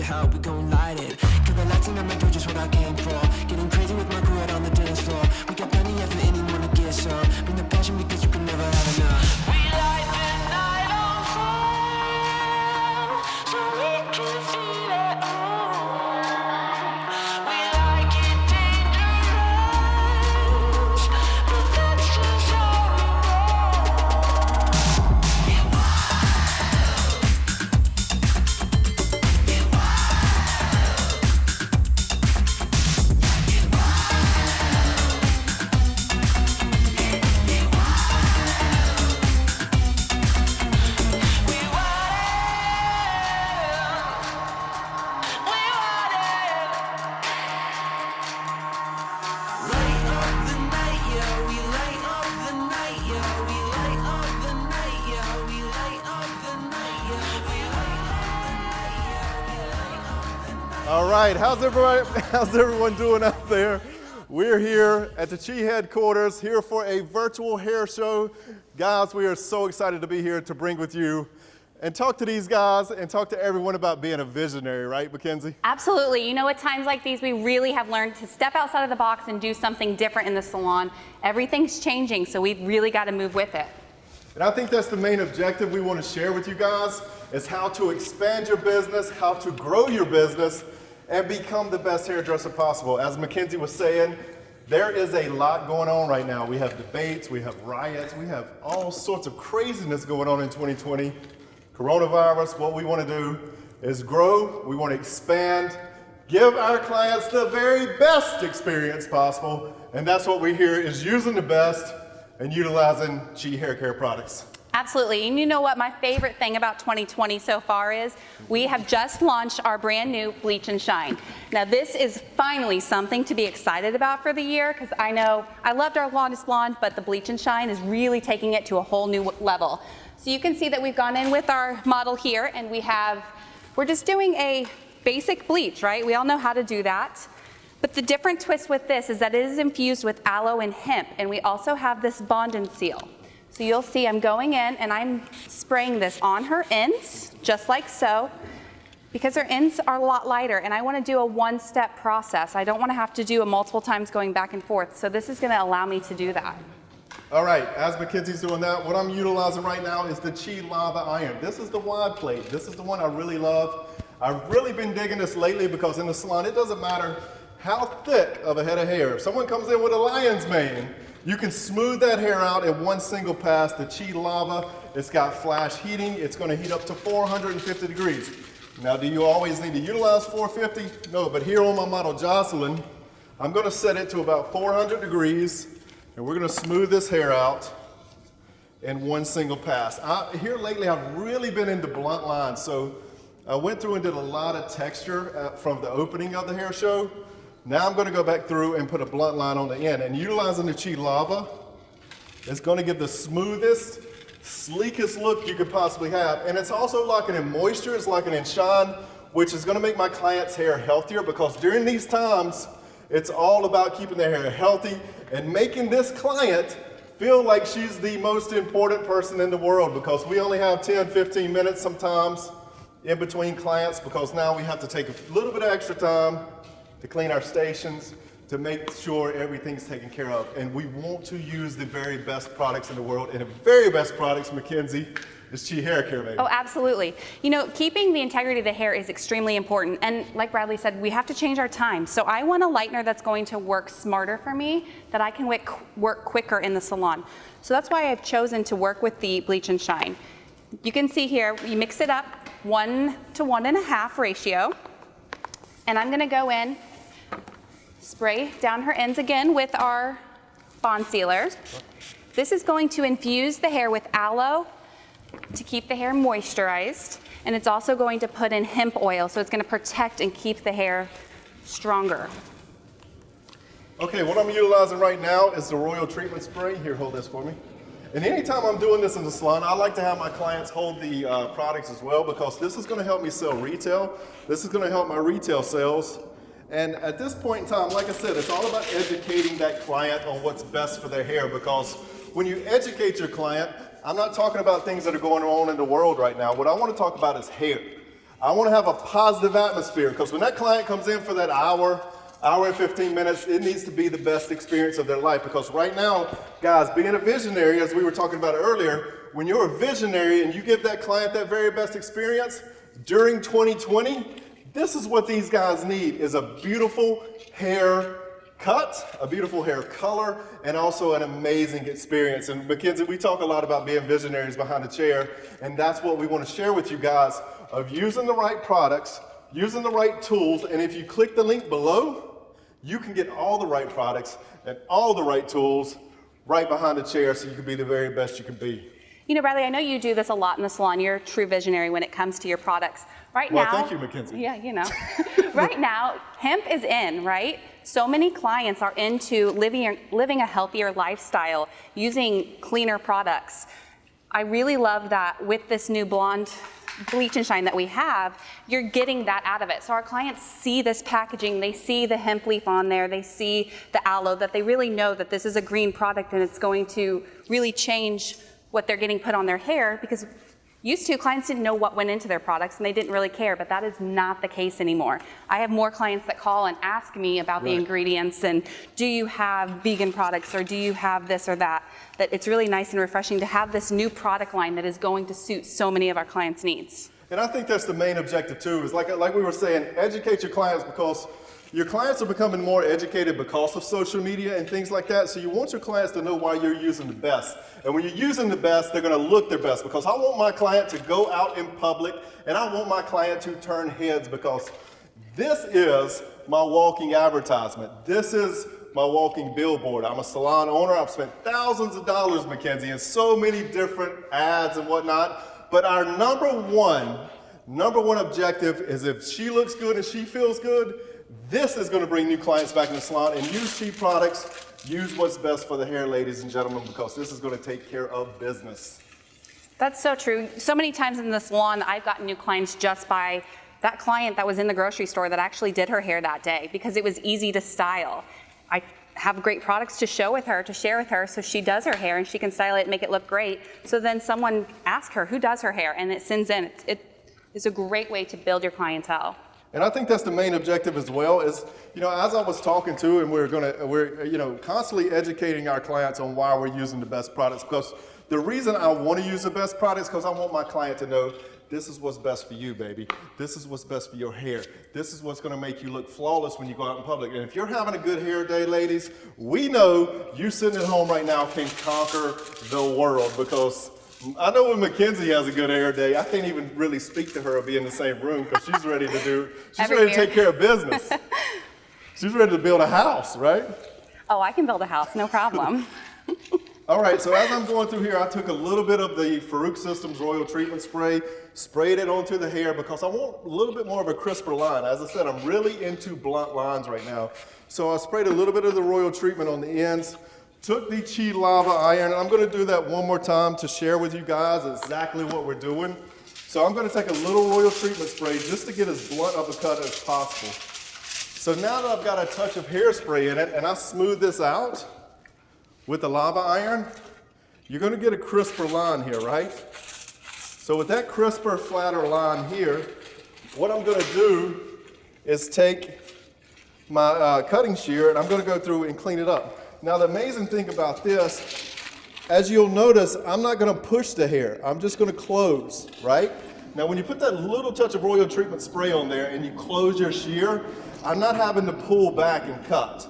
how we gon' light it. Kill the lights and I'ma do just what I came for. Getting crazy with my crew out on the dance floor. We got plenty of it, anyone to get some. Bring the passion because you can never have enough. We light the night on fire, so we can feel it all. We like it dangerous, but that's just how we All right, how's everyone doing out there? We're here at the Chi headquarters, here for a virtual hair show. Guys, we are so excited to be here to bring with you and talk to these guys and talk to everyone about being a visionary, right, Mackenzie? Absolutely. You know, at times like these, we really have learned to step outside of the box and do something different in the salon. Everything's changing, so we've really got to move with it. And I think that's the main objective we want to share with you guys, is how to expand your business, how to grow your business, and become the best hairdresser possible. As Mackenzie was saying, there is a lot going on right now. We have debates, we have riots, we have all sorts of craziness going on in 2020. Coronavirus, what we want to do is grow, we want to expand, give our clients the very best experience possible, and that's what we hear is using the best and utilizing Chi hair care products. Absolutely. And you know what my favorite thing about 2020 so far is? We have just launched our brand new Bleach and Shine. Now this is finally something to be excited about for the year, because I know I loved our Longest Blonde, but the Bleach and Shine is really taking it to a whole new level. So you can see that we've gone in with our model here, and we're just doing a basic bleach, right? We all know how to do that. But the different twist with this is that it is infused with aloe and hemp, and we also have this bond and seal. So you'll see I'm going in and I'm spraying this on her ends, just like so, because her ends are a lot lighter, and I want to do a one-step process. I don't want to have to do it multiple times going back and forth, so this is going to allow me to do that. All right, as Mackenzie's doing that, what I'm utilizing right now is the Chi Lava Iron. This is the wide plate. This is the one I really love. I've really been digging this lately because in the salon, it doesn't matter how thick of a head of hair. If someone comes in with a lion's mane, you can smooth that hair out in one single pass. The Chi Lava, it's got flash heating. It's gonna heat up to 450 degrees. Now, do you always need to utilize 450? No, but here on my model Jocelyn, I'm gonna set it to about 400 degrees, and we're gonna smooth this hair out in one single pass. Here lately, I've really been into blunt lines, so I went through and did a lot of texture from the opening of the hair show. Now I'm going to go back through and put a blunt line on the end, and utilizing the Chi Lava, it's going to give the smoothest, sleekest look you could possibly have. And it's also locking in moisture, it's locking in shine, which is going to make my client's hair healthier, because during these times, it's all about keeping their hair healthy and making this client feel like she's the most important person in the world, because we only have 10, 15 minutes sometimes in between clients, because now we have to take a little bit of extra time to clean our stations, to make sure everything's taken care of. And we want to use the very best products in the world, and the very best products, Mackenzie, is Chi Hair Care, baby. Oh, absolutely. You know, keeping the integrity of the hair is extremely important. And like Bradley said, we have to change our time. So I want a lightener that's going to work smarter for me, that I can work quicker in the salon. So that's why I've chosen to work with the Bleach and Shine. You can see here, you mix it up 1 to 1.5 ratio. And I'm gonna go in, spray down her ends again with our bond sealer. This is going to infuse the hair with aloe to keep the hair moisturized, and it's also going to put in hemp oil, so it's going to protect and keep the hair stronger. Okay, what I'm utilizing right now is the Royal Treatment Spray. Here, hold this for me. And anytime I'm doing this in the salon, I like to have my clients hold the products as well, because this is going to help me sell retail. This is going to help my retail sales. And at this point in time, like I said, it's all about educating that client on what's best for their hair, because when you educate your client, I'm not talking about things that are going on in the world right now. What I want to talk about is hair. I want to have a positive atmosphere, because when that client comes in for that hour and 15 minutes, it needs to be the best experience of their life. Because right now, guys, being a visionary, as we were talking about earlier, when you're a visionary and you give that client that very best experience during 2020, this is what these guys need, is a beautiful hair cut, a beautiful hair color, and also an amazing experience. And Mackenzie, we talk a lot about being visionaries behind the chair, and that's what we want to share with you guys, of using the right products, using the right tools, and if you click the link below, you can get all the right products and all the right tools right behind the chair so you can be the very best you can be. You know, Bradley, I know you do this a lot in the salon. You're a true visionary when it comes to your products. Right Well, now, thank you, Mackenzie. Yeah, you know. Right now, hemp is in, right? So many clients are into living a healthier lifestyle, using cleaner products. I really love that with this new blonde bleach and shine that we have, you're getting that out of it. So our clients see this packaging, they see the hemp leaf on there, they see the aloe, that they really know that this is a green product and it's going to really change what they're getting put on their hair, because used to, clients didn't know what went into their products and they didn't really care, but that is not the case anymore. I have more clients that call and ask me about the ingredients and do you have vegan products or do you have this or that? That it's really nice and refreshing to have this new product line that is going to suit so many of our clients' needs. And I think that's the main objective too, is like we were saying, educate your clients, because your clients are becoming more educated because of social media and things like that. So you want your clients to know why you're using the best. And when you're using the best, they're going to look their best, because I want my client to go out in public and I want my client to turn heads, because this is my walking advertisement. This is my walking billboard. I'm a salon owner. I've spent thousands of dollars, Mackenzie, in so many different ads and whatnot. But our number one objective is, if she looks good and she feels good, this is going to bring new clients back in the salon. And use cheap products, use what's best for the hair, ladies and gentlemen, because this is going to take care of business. That's so true. So many times in the salon, I've gotten new clients just by that client that was in the grocery store that actually did her hair that day, because it was easy to style. I have great products to share with her, so she does her hair and she can style it and make it look great. So then someone asks her who does her hair, and it sends in. It is a great way to build your clientele. And I think that's the main objective as well, is, you know, as I was talking to, and we're you know, constantly educating our clients on why we're using the best products, because the reason I want to use the best products, because I want my client to know, this is what's best for you, baby. This is what's best for your hair. This is what's going to make you look flawless when you go out in public. And if you're having a good hair day, ladies, we know you sitting at home right now can conquer the world, because I know when Mackenzie has a good hair day, I can't even really speak to her or be in the same room, because she's ready to take care of business. She's ready to build a house, right? Oh, I can build a house, no problem. All right, so as I'm going through here, I took a little bit of the Farouk Systems Royal Treatment Spray, sprayed it onto the hair, because I want a little bit more of a crisper line. As I said, I'm really into blunt lines right now. So I sprayed a little bit of the Royal Treatment on the ends, took the Chi Lava Iron, and I'm going to do that one more time to share with you guys exactly what we're doing. So I'm going to take a little Royal Treatment Spray just to get as blunt of a cut as possible. So now that I've got a touch of hairspray in it, and I smooth this out with the Lava Iron, you're going to get a crisper line here, right? So with that crisper, flatter line here, what I'm going to do is take my cutting shear, and I'm going to go through and clean it up. Now the amazing thing about this, as you'll notice, I'm not going to push the hair. I'm just going to close, right? Now when you put that little touch of Royal Treatment Spray on there and you close your shear, I'm not having to pull back and cut.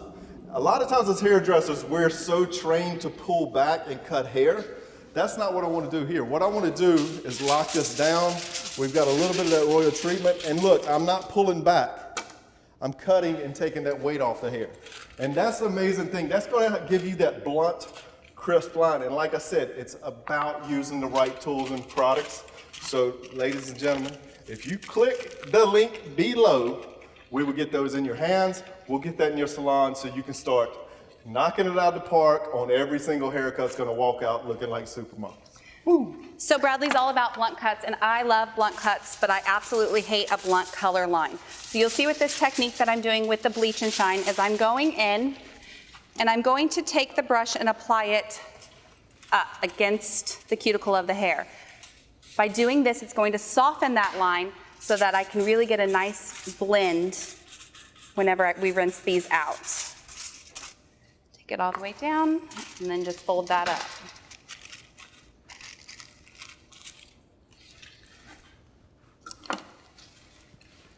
A lot of times as hairdressers, we're so trained to pull back and cut hair. That's not what I want to do here. What I want to do is lock this down. We've got a little bit of that Royal Treatment, and look, I'm not pulling back. I'm cutting and taking that weight off the hair. And that's the amazing thing. That's going to give you that blunt, crisp line. And like I said, it's about using the right tools and products. So ladies and gentlemen, if you click the link below, we will get those in your hands. We'll get that in your salon so you can start knocking it out of the park on every single haircut. That's going to walk out looking like supermodels. Woo. So Bradley's all about blunt cuts, and I love blunt cuts, but I absolutely hate a blunt color line. So you'll see with this technique that I'm doing with the bleach and shine is I'm going in and I'm going to take the brush and apply it up against the cuticle of the hair. By doing this, it's going to soften that line so that I can really get a nice blend whenever we rinse these out. Take it all the way down and then just fold that up.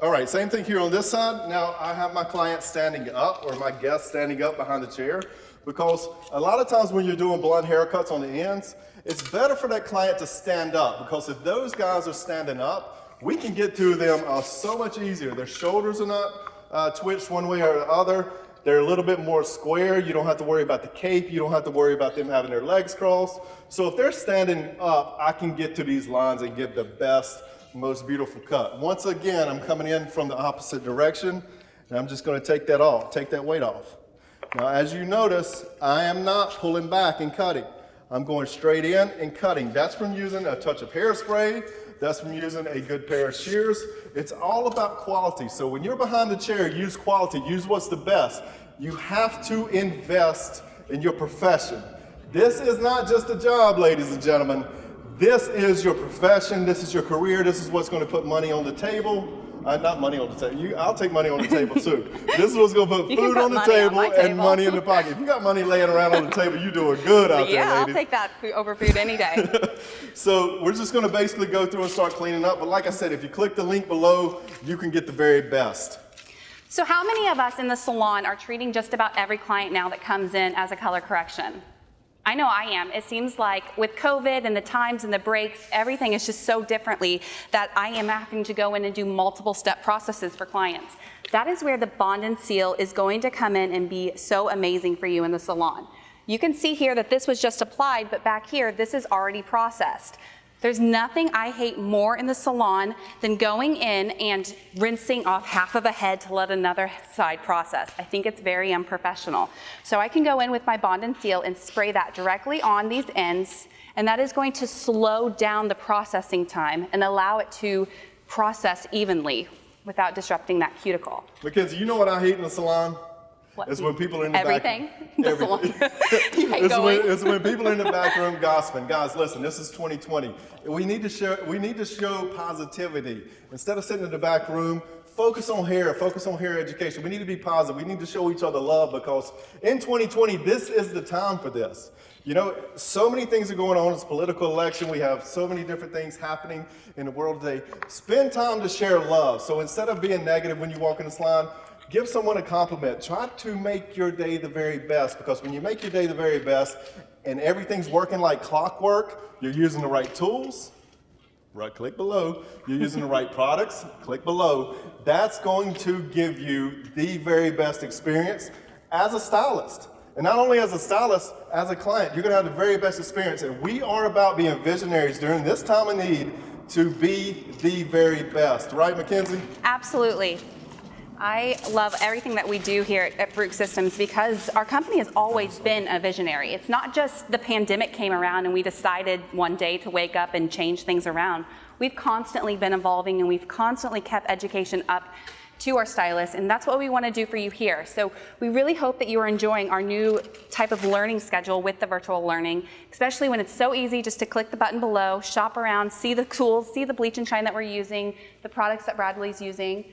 All right, same thing here on this side. Now I have my client standing up, or my guest standing up behind the chair, because a lot of times when you're doing blonde haircuts on the ends, it's better for that client to stand up, because if those guys are standing up, we can get to them so much easier. Their shoulders are not twitched one way or the other. They're a little bit more square. You don't have to worry about the cape. You don't have to worry about them having their legs crossed. So if they're standing up, I can get to these lines and get the best, most beautiful cut. Once again, I'm coming in from the opposite direction, and I'm just going to take that off, take that weight off. Now, as you notice, I am not pulling back and cutting. I'm going straight in and cutting. That's from using a touch of hairspray. That's from using a good pair of shears. It's all about quality. So when you're behind the chair, use quality, use what's the best. You have to invest in your profession. This is not just a job, ladies and gentlemen. This is your profession, this is your career, this is what's going to put money on the table. Not money on the table, I'll take money on the table too. This is what's going to put food on the table and money in the pocket. If you got money laying around on the table, you're doing good out there, Yeah, I'll ladies. take that over food any day. So we're just going to basically go through and start cleaning up. But like I said, if you click the link below, you can get the very best. So how many of us in the salon are treating just about every client now that comes in as a color correction? I know I am. It seems like with COVID and the times and the breaks, everything is just so differently that I am having to go in and do multiple step processes for clients. That is where the bond and seal is going to come in and be so amazing for you in the salon. You can see here that this was just applied, but back here, this is already processed. There's nothing I hate more in the salon than going in and rinsing off half of a head to let another side process. I think it's very unprofessional. So I can go in with my bond and seal and spray that directly on these ends, and that is going to slow down the processing time and allow it to process evenly without disrupting that cuticle. Mackenzie, you know what I hate in the salon? What? It's when people are in the Everything? back. The salon. You hate It's when people are in the back room gossiping. Guys, listen, this is 2020. We need to show positivity. Instead of sitting in the back room, focus on hair education. We need to be positive. We need to show each other love, because in 2020, this is the time for this. You know, so many things are going on. It's a political election. We have so many different things happening in the world today. Spend time to share love. So instead of being negative when you walk in the salon, give someone a compliment. Try to make your day the very best, because when you make your day the very best and everything's working like clockwork, you're using the right tools, click below, you're using the right products, click below, that's going to give you the very best experience as a stylist. And not only as a stylist, as a client, you're gonna have the very best experience. And we are about being visionaries during this time of need to be the very best. Right, Mackenzie? Absolutely. I love everything that we do here at Farouk Systems, because our company has always been a visionary. It's not just the pandemic came around and we decided one day to wake up and change things around. We've constantly been evolving, and we've constantly kept education up to our stylists, and that's what we want to do for you here. So we really hope that you are enjoying our new type of learning schedule with the virtual learning, especially when it's so easy just to click the button below, shop around, see the tools, see the bleach and shine that we're using, the products that Bradley's using.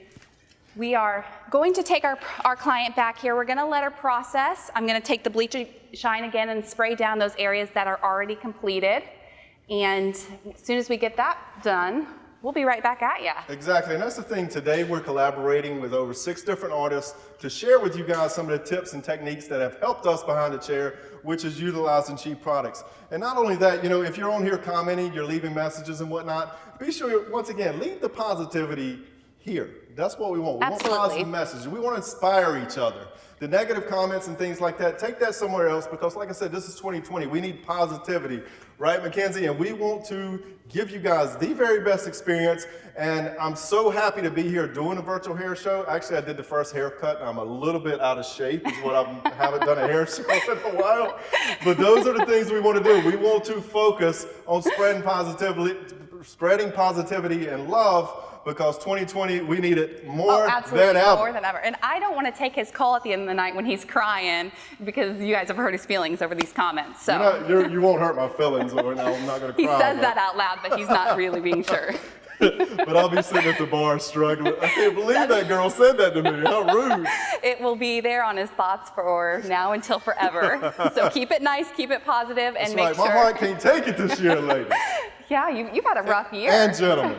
We are going to take our client back here. We're going to let her process. I'm going to take the bleach and shine again and spray down those areas that are already completed. And as soon as we get that done, we'll be right back at you. Exactly, and that's the thing. Today we're collaborating with over 6 different artists to share with you guys some of the tips and techniques that have helped us behind the chair, which is utilizing cheap products. And not only that, you know, if you're on here commenting, you're leaving messages and whatnot, be sure, once again, leave the positivity here. That's what we want. We Absolutely. want positive messages. We want to inspire each other. The negative comments and things like that, take that somewhere else, because like I said, this is 2020. We need positivity, right, Mackenzie? And we want to give you guys the very best experience. And I'm so happy to be here doing a virtual hair show. Actually, I did the first haircut. I'm a little bit out of shape, is what I haven't done a hair show in a while. But those are the things we want to do. We want to focus on spreading positivity and love, because 2020, we need it more than ever. More than ever. And I don't want to take his call at the end of the night when he's crying, because you guys have hurt his feelings over these comments. So You won't hurt my feelings, or no, I'm not going to cry. he says that out loud, but he's not really being sure. But I'll be sitting at the bar struggling. I can't believe that girl said that to me. How rude. It will be there on his thoughts for now until forever. So keep it nice, keep it positive, and That's make right. sure. My heart can't take it this year, lady. Yeah, you've had a rough year. And gentlemen.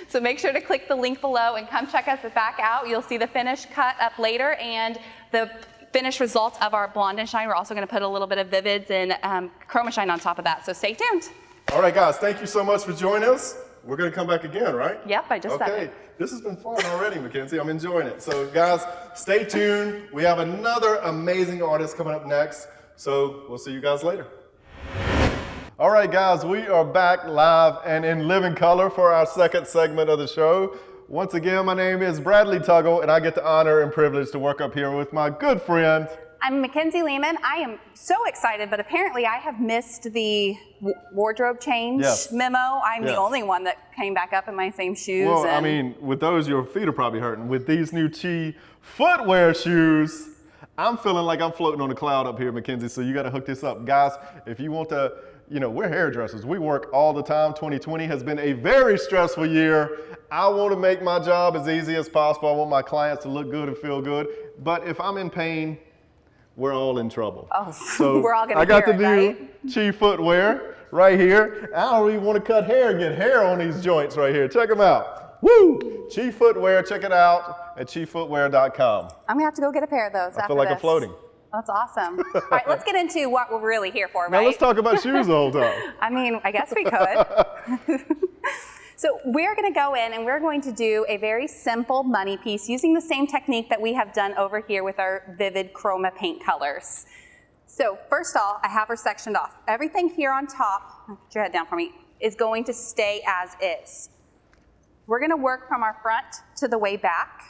So make sure to click the link below and come check us back out. You'll see the finished cut up later and the finished results of our blonde and shine. We're also going to put a little bit of Vivids and Chromashine on top of that. So stay tuned. All right, guys, thank you so much for joining us. We're going to come back again, right? Yep, I just said Okay, it. this has been fun already, Mackenzie. I'm enjoying it. So, guys, stay tuned. We have another amazing artist coming up next. So, we'll see you guys later. All right, guys, we are back live and in living color for our second segment of the show. Once again, my name is Bradley Tuggle, and I get the honor and privilege to work up here with my good friend. I'm Mackenzie Lehman. I am so excited, but apparently I have missed the wardrobe change memo. I'm the only one that came back up in my same shoes. Well, I mean, with those, your feet are probably hurting. With these new Chi footwear shoes, I'm feeling like I'm floating on a cloud up here, Mackenzie, so you got to hook this up. Guys, if you want to, we're hairdressers. We work all the time. 2020 has been a very stressful year. I want to make my job as easy as possible. I want my clients to look good and feel good. But if I'm in pain, we're all in trouble. Oh, so we're all going to I got the it, new right? Chi footwear right here. I don't even want to cut hair and get hair on these joints right here. Check them out. Woo! Chi footwear. Check it out at chifootwear.com. I'm going to have to go get a pair of those after I feel like I'm floating. That's awesome. All right, let's get into what we're really here for, right? Now let's talk about shoes the whole time. I mean, I guess we could. So we're going to go in and we're going to do a very simple money piece using the same technique that we have done over here with our vivid chroma paint colors. So first off, I have her sectioned off. Everything here on top, put your head down for me, is going to stay as is. We're going to work from our front to the way back.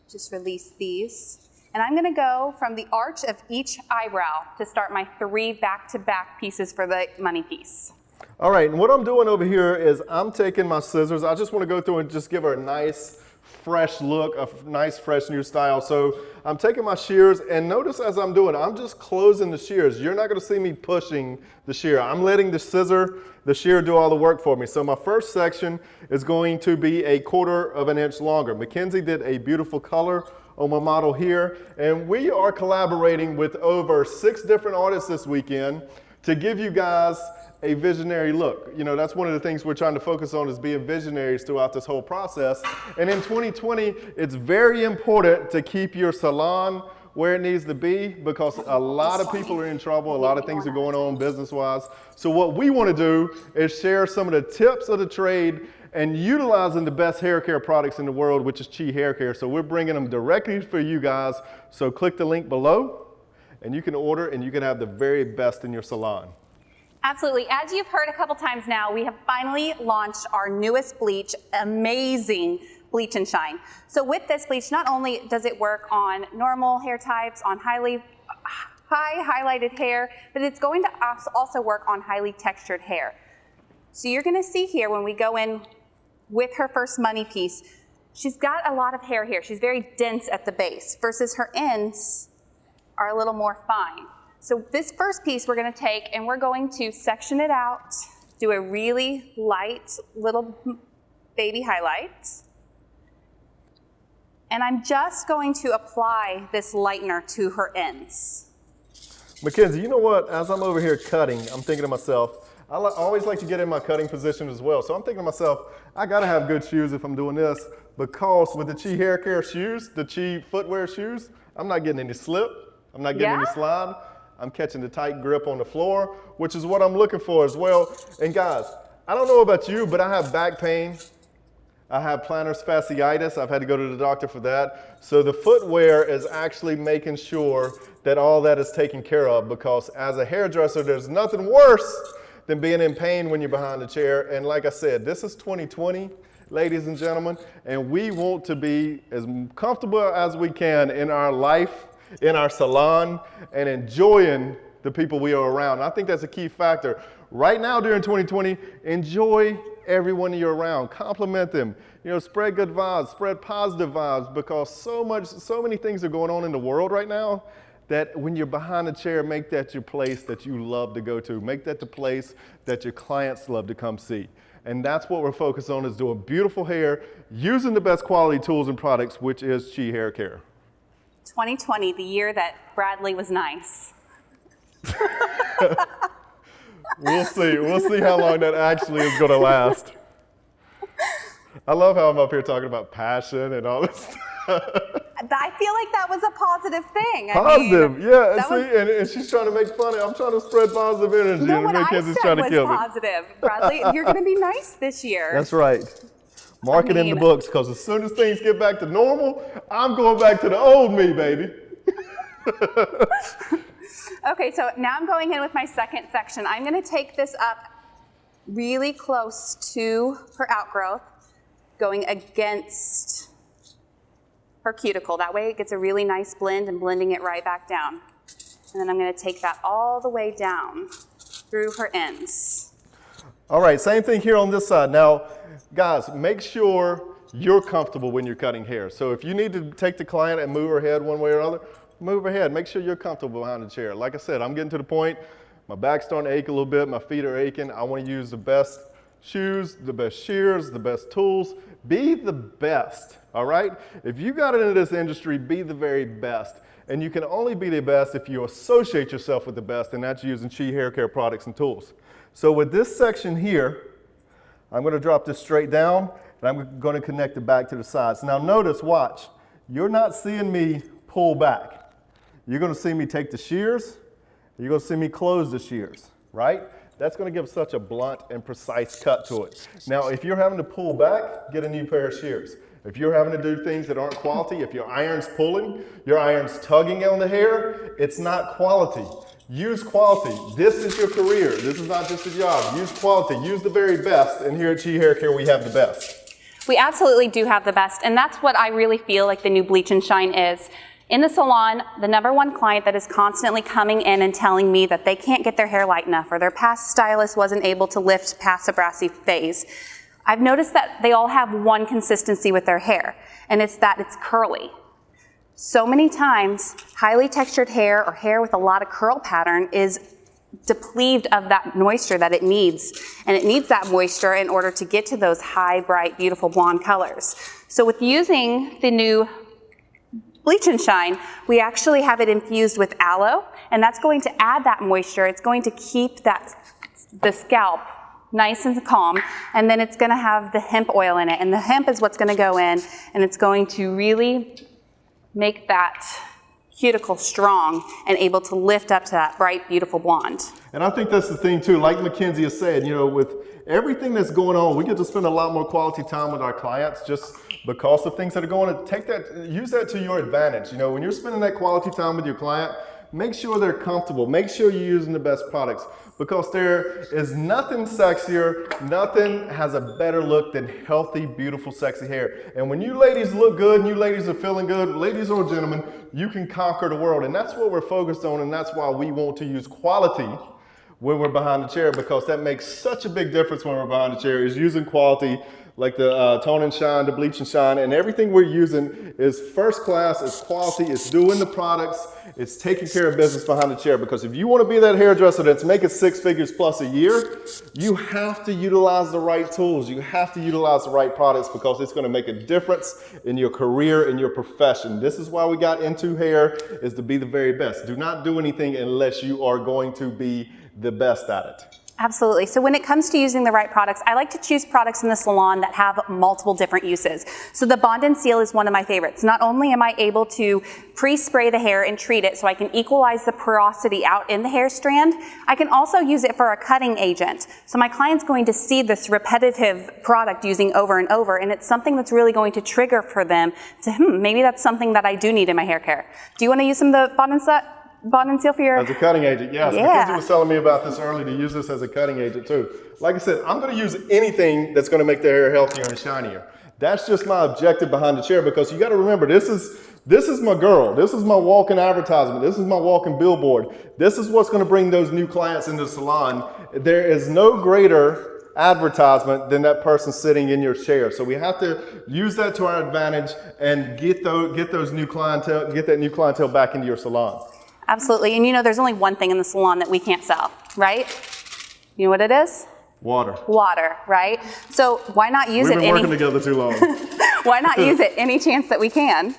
Just release these. And I'm going to go from the arch of each eyebrow to start my 3 back-to-back pieces for the money piece. All right, and what I'm doing over here is I'm taking my scissors. I just want to go through and just give her a nice, fresh look, a nice, fresh new style. So I'm taking my shears, and notice as I'm doing, I'm just closing the shears. You're not going to see me pushing the shear. I'm letting the shear do all the work for me. So my first section is going to be 1/4 of an inch longer. Mackenzie did a beautiful color on my model here, and we are collaborating with over 6 different artists this weekend to give you guys a visionary look. That's one of the things we're trying to focus on, is being visionaries throughout this whole process. And in 2020, it's very important to keep your salon where it needs to be, because a lot of people are in trouble. A lot of things are going on business-wise. So what we want to do is share some of the tips of the trade and utilizing the best hair care products in the world, which is Chi Hair Care. So we're bringing them directly for you guys. So click the link below, and you can order, and you can have the very best in your salon. Absolutely. As you've heard a couple times now, we have finally launched our newest bleach, amazing bleach and shine. So with this bleach, not only does it work on normal hair types, on high highlighted hair, but it's going to also work on highly textured hair. So you're going to see here when we go in with her first money piece, she's got a lot of hair here. She's very dense at the base versus her ends are a little more fine. So this first piece we're going to take and we're going to section it out, do a really light little baby highlight. And I'm just going to apply this lightener to her ends. Mackenzie, you know what? As I'm over here cutting, I'm thinking to myself, I always like to get in my cutting position as well. So I'm thinking to myself, I gotta have good shoes if I'm doing this, because with the Chi Hair Care shoes, the Chi footwear shoes, I'm not getting any slip, I'm not getting any slide. I'm catching the tight grip on the floor, which is what I'm looking for as well. And guys, I don't know about you, but I have back pain. I have plantar fasciitis. I've had to go to the doctor for that. So the footwear is actually making sure that all that is taken care of, because as a hairdresser, there's nothing worse than being in pain when you're behind the chair. And like I said, this is 2020, ladies and gentlemen, and we want to be as comfortable as we can in our life, in our salon, and enjoying the people we are around. I think that's a key factor. Right now during 2020, enjoy everyone you're around. Compliment them. Spread good vibes, spread positive vibes, because so many things are going on in the world right now that when you're behind the chair, make that your place that you love to go to. Make that the place that your clients love to come see. And that's what we're focused on, is doing beautiful hair, using the best quality tools and products, which is Chi Haircare. 2020, the year that Bradley was nice. We'll see. We'll see how long that actually is going to last. I love how I'm up here talking about passion and all this stuff. I feel like that was a positive thing. Positive, and she's trying to make fun of it. I'm trying to spread positive energy. No, what I Mackenzie's said trying to was kill me. positive. Bradley, you're going to be nice this year. That's right. Mark it in the books, because as soon as things get back to normal, I'm going back to the old me, baby. Okay, so now I'm going in with my second section. I'm going to take this up really close to her outgrowth, going against her cuticle. That way it gets a really nice blend and blending it right back down. And then I'm going to take that all the way down through her ends. All right, same thing here on this side. Now, guys, make sure you're comfortable when you're cutting hair. So if you need to take the client and move her head one way or another, move her head. Make sure you're comfortable behind the chair. Like I said, I'm getting to the point, my back's starting to ache a little bit, my feet are aching. I want to use the best shoes, the best shears, the best tools. Be the best, all right? If you got into this industry, be the very best. And you can only be the best if you associate yourself with the best, and that's using Chi Haircare products and tools. So with this section here, I'm going to drop this straight down, and I'm going to connect it back to the sides. Now notice, watch, you're not seeing me pull back. You're going to see me take the shears, you're going to see me close the shears, right? That's going to give such a blunt and precise cut to it. Now, if you're having to pull back, get a new pair of shears. If you're having to do things that aren't quality, if your iron's pulling, your iron's tugging on the hair, it's not quality. Use quality. This is your career. This is not just a job. Use quality. Use the very best. And here at Chi Haircare, we have the best. We absolutely do have the best, and that's what I really feel like the new Bleach and Shine is. In the salon, the #1 client that is constantly coming in and telling me that they can't get their hair light enough, or their past stylist wasn't able to lift past the brassy phase, I've noticed that they all have one consistency with their hair, and it's that it's curly. So many times, highly textured hair or hair with a lot of curl pattern is depleted of that moisture that it needs, and it needs that moisture in order to get to those high, bright, beautiful blonde colors. So with using the new Bleach and Shine, we actually have it infused with aloe, and that's going to add that moisture. It's going to keep the scalp nice and calm, and then it's going to have the hemp oil in it, and the hemp is what's going to go in, and it's going to really make that cuticle strong and able to lift up to that bright, beautiful blonde. And I think that's the thing too, like Mackenzie has said, with everything that's going on, we get to spend a lot more quality time with our clients just because of things that are going on. Use that to your advantage. When you're spending that quality time with your client, make sure they're comfortable. Make sure you're using the best products, because there is nothing sexier, nothing has a better look than healthy, beautiful, sexy hair. And when you ladies look good and you ladies are feeling good, ladies or gentlemen, you can conquer the world. And that's what we're focused on, and that's why we want to use quality when we're behind the chair, because that makes such a big difference when we're behind the chair, is using quality like the tone and shine, the bleach and shine, and everything we're using is first class, it's quality, it's doing the products, it's taking care of business behind the chair. Because if you want to be that hairdresser that's making 6 figures plus a year, you have to utilize the right tools, you have to utilize the right products, because it's going to make a difference in your career, in your profession. This is why we got into hair, is to be the very best. Do not do anything unless you are going to be the best at it. Absolutely. So when it comes to using the right products, I like to choose products in the salon that have multiple different uses. So the Bond and Seal is one of my favorites. Not only am I able to pre-spray the hair and treat it so I can equalize the porosity out in the hair strand, I can also use it for a cutting agent. So my client's going to see this repetitive product using over and over, and it's something that's really going to trigger for them to, maybe that's something that I do need in my hair care. Do you want to use some of the Bond and Seal for your... As a cutting agent, yes. Yeah. Mackenzie was telling me about this earlier, to use this as a cutting agent too. Like I said, I'm going to use anything that's going to make their hair healthier and shinier. That's just my objective behind the chair, because you got to remember, this is my girl. This is my walking advertisement. This is my walking billboard. This is what's going to bring those new clients into the salon. There is no greater advertisement than that person sitting in your chair. So we have to use that to our advantage and get that new clientele back into your salon. Absolutely. And you know, there's only one thing in the salon that we can't sell, right? You know what it is? Water. Water, right? So why not use We've it been working together too long. Why not use it any chance that we can?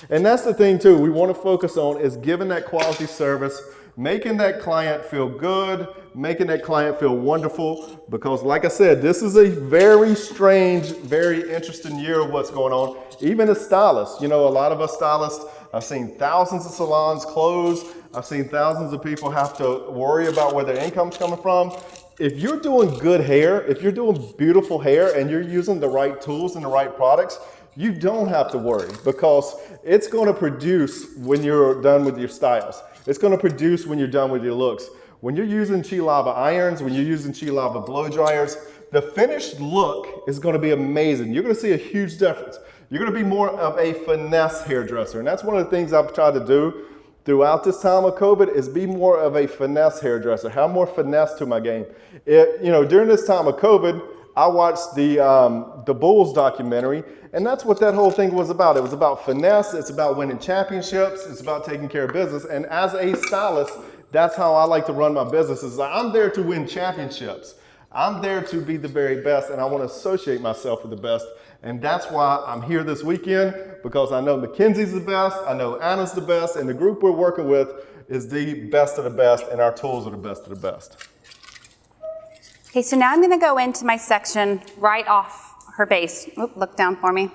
And that's the thing too, we want to focus on is giving that quality service, making that client feel good, making that client feel wonderful, because like I said, this is a very strange, very interesting year of what's going on. Even as stylists, you know, a lot of us stylists, I've seen thousands of salons close. I've seen thousands of people have to worry about where their income's coming from. If you're doing good hair, if you're doing beautiful hair and you're using the right tools and the right products, you don't have to worry, because it's going to produce when you're done with your styles. It's going to produce when you're done with your looks. When you're using Chi Lava irons, when you're using Chi Lava blow dryers, the finished look is going to be amazing. You're going to see a huge difference. You're going to be more of a finesse hairdresser. And that's one of the things I've tried to do throughout this time of COVID is be more of a finesse hairdresser, have more finesse to my game. During this time of COVID, I watched the Bulls documentary, and that's what that whole thing was about. It was about finesse, it's about winning championships, it's about taking care of business. And as a stylist, that's how I like to run my business. Is I'm there to win championships. I'm there to be the very best, and I want to associate myself with the best. And that's why I'm here this weekend, because I know Mackenzie's the best, I know Anna's the best, and the group we're working with is the best of the best, and our tools are the best of the best. Okay, so now I'm going to go into my section right off her base. Oop, look down for me.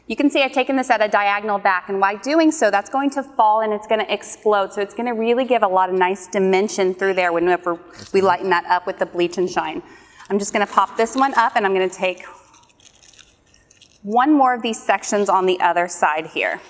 You can see I've taken this at a diagonal back, and by doing so, that's going to fall and it's going to explode. So it's going to really give a lot of nice dimension through there whenever we lighten that up with the bleach and shine. I'm just going to pop this one up, and I'm going to take one more of these sections on the other side here.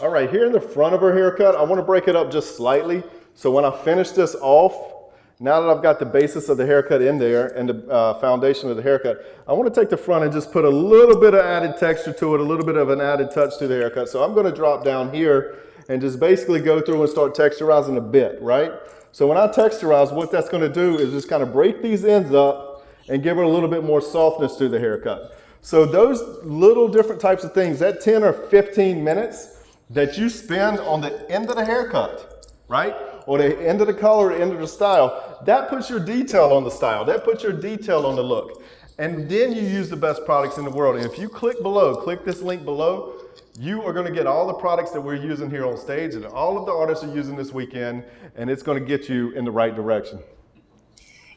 All right, here in the front of her haircut, I want to break it up just slightly. So when I finish this off, now that I've got the basis of the haircut in there and the foundation of the haircut, I want to take the front and just put a little bit of added texture to it, a little bit of an added touch to the haircut. So I'm going to drop down here and just basically go through and start texturizing a bit, right? So when I texturize, what that's going to do is just kind of break these ends up and give it a little bit more softness to the haircut. So those little different types of things, that 10 or 15 minutes that you spend on the end of the haircut, right? Or the end of the color, the end of the style, that puts your detail on the style. That puts your detail on the look. And then you use the best products in the world. And if you click below, click this link below, you are going to get all the products that we're using here on stage and all of the artists are using this weekend, and it's going to get you in the right direction.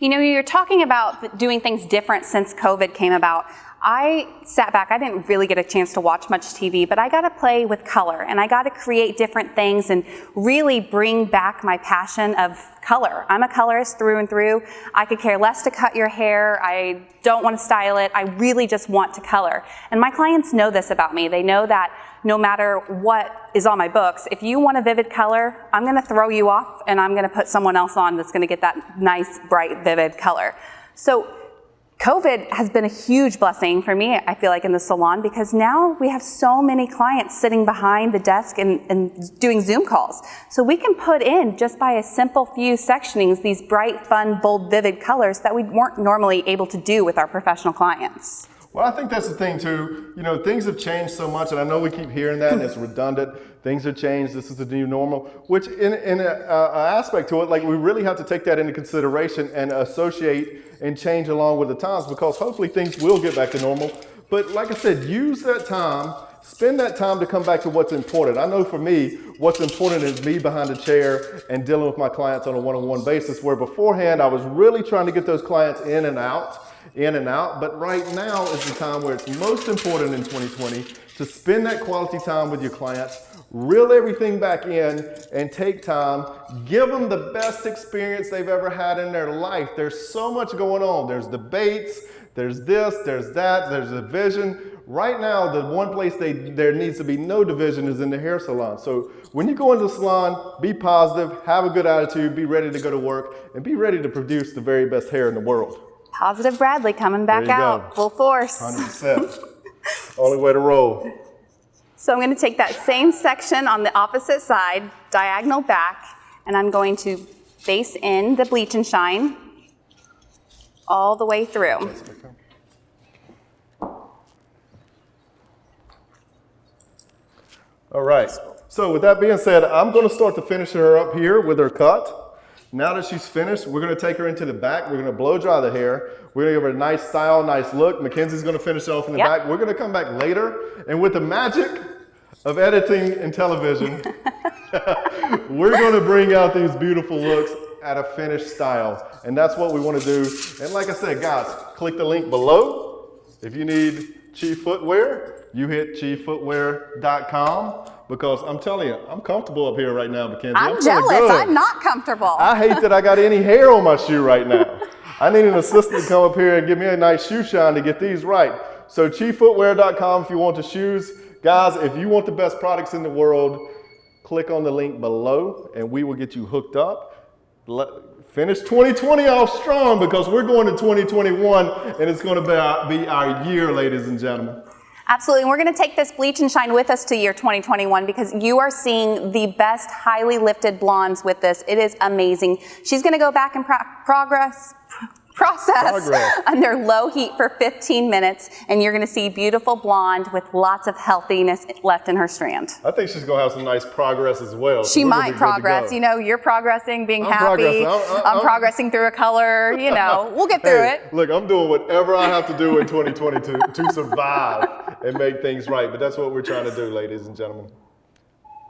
You know, you're talking about doing things different since COVID came about. I sat back, I didn't really get a chance to watch much TV, but I got to play with color and I got to create different things and really bring back my passion of color. I'm a colorist through and through. I could care less to cut your hair. I don't want to style it. I really just want to color. And my clients know this about me. They know that no matter what is on my books, if you want a vivid color, I'm going to throw you off and I'm going to put someone else on that's going to get that nice, bright, vivid color. So COVID has been a huge blessing for me, I feel like, in the salon, because now we have so many clients sitting behind the desk and doing Zoom calls. So we can put in, just by a simple few sectionings, these bright, fun, bold, vivid colors that we weren't normally able to do with our professional clients. Well, I think that's the thing too. You know, things have changed so much, and I know we keep hearing that, and it's redundant. Things have changed. This is the new normal. Which, in an aspect to it, like we really have to take that into consideration and associate and change along with the times, because hopefully things will get back to normal. But like I said, use that time. Spend that time to come back to what's important. I know for me, what's important is me behind the chair and dealing with my clients on a one-on-one basis, where beforehand I was really trying to get those clients in and out. But right now is the time where it's most important in 2020 to spend that quality time with your clients, reel everything back in and take time, give them the best experience they've ever had in their life. There's so much going on. There's debates, there's this, there's that, there's division. Right now, the one place there needs to be no division is in the hair salon. So when you go into the salon, be positive, have a good attitude, be ready to go to work, and be ready to produce the very best hair in the world. Positive Bradley coming back out, full force. 100%. Only way to roll. So I'm going to take that same section on the opposite side, diagonal back, and I'm going to base in the bleach and shine all the way through. All right. So with that being said, I'm going to start to finish her up here with her cut. Now that she's finished, we're going to take her into the back. We're going to blow dry the hair. We're going to give her a nice style, nice look. Mackenzie's going to finish off in the back. We're going to come back later, and with the magic of editing and television, we're going to bring out these beautiful looks at a finished style. And that's what we want to do. And like I said, guys, click the link below. If you need Chi footwear, you hit chifootwear.com, because I'm telling you, I'm comfortable up here right now, Mackenzie. I'm jealous. Good. I'm not comfortable. I hate that I got any hair on my shoe right now. I need an assistant to come up here and give me a nice shoe shine to get these right. So chifootwear.com if you want the shoes. Guys, if you want the best products in the world, click on the link below and we will get you hooked up. Finish 2020 off strong, because we're going to 2021 and it's going to be our year, ladies and gentlemen. Absolutely. And we're going to take this bleach and shine with us to year 2021, because you are seeing the best highly lifted blondes with this. It is amazing. She's going to go back and process under low heat for 15 minutes, and you're going to see beautiful blonde with lots of healthiness left in her strand. I think she's going to have some nice progress as well. She might progress. You know, you're progressing, being happy. I'm progressing through a color. You know, we'll get through it. Look, I'm doing whatever I have to do in 2022 to survive and make things right. But that's what we're trying to do, ladies and gentlemen.